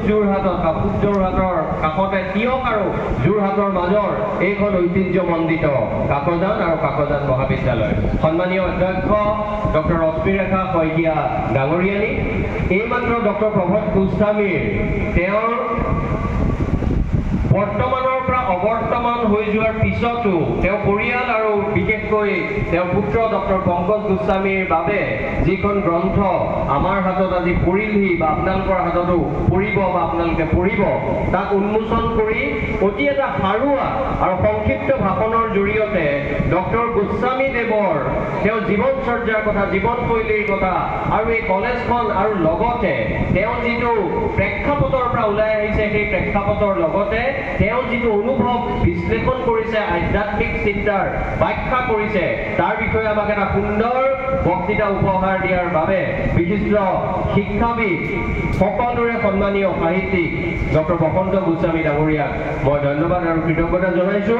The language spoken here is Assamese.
যোৰহাটৰ কাষতে তিয়ক আৰু যোৰহাটৰ মাজৰ এইখন ঐতিহ্যমণ্ডিত কাকজান আৰু কাকজান মহাবিদ্যালয়। সন্মানীয় অধ্যক্ষ ডক্টৰ ৰশ্মিৰেখা শইকীয়া ডাঙৰীয়ানী, এইমাত্ৰ ডক্টৰ প্ৰভাত গোস্বামীৰ তেওঁৰ বৰ্তমানৰ পৰা অবৰ্তমান হৈ যোৱাৰ পিছতো তেওঁ পৰিয়াল আৰু বিশেষকৈ তেওঁৰ পুত্ৰ ডক্টৰ পংকজ গোস্বামীৰ বাবে যিখন গ্ৰন্থ আমাৰ হাতত আজি পৰিলহি বা আপোনালোকৰ হাততো পৰিব বা আপোনালোকে পঢ়িব, তাক উন্মোচন কৰি অতি এটা সাৰুৱা আৰু সংক্ষিপ্ত ভাষণৰ জৰিয়তে ডক্টৰ গোস্বামী দেৱৰ তেওঁ জীৱনচৰ্যাৰ কথা, জীৱনশৈলীৰ কথা আৰু এই কলেজখন আৰু লগতে তেওঁ যিটো প্ৰেক্ষাপটৰ পৰা ওলাই আহিছে সেই প্ৰেক্ষাপটৰ লগতে তেওঁ যিটো অনুভৱ বিশ্লেষণ কৰিছে, আধ্যাত্মিক চিন্তাৰ ব্যাখ্যা কৰিছে, তাৰ বিষয়ে আমাক এটা সুন্দৰ বক্তৃতা উপহাৰ দিয়াৰ বাবে বিশিষ্ট শিক্ষাবিদ সকলোৰে সন্মানীয় সাহিত্যিক ডক্টৰ বসন্ত গোস্বামী ডাঙৰীয়াক মই ধন্যবাদ আৰু কৃতজ্ঞতা জনাইছো।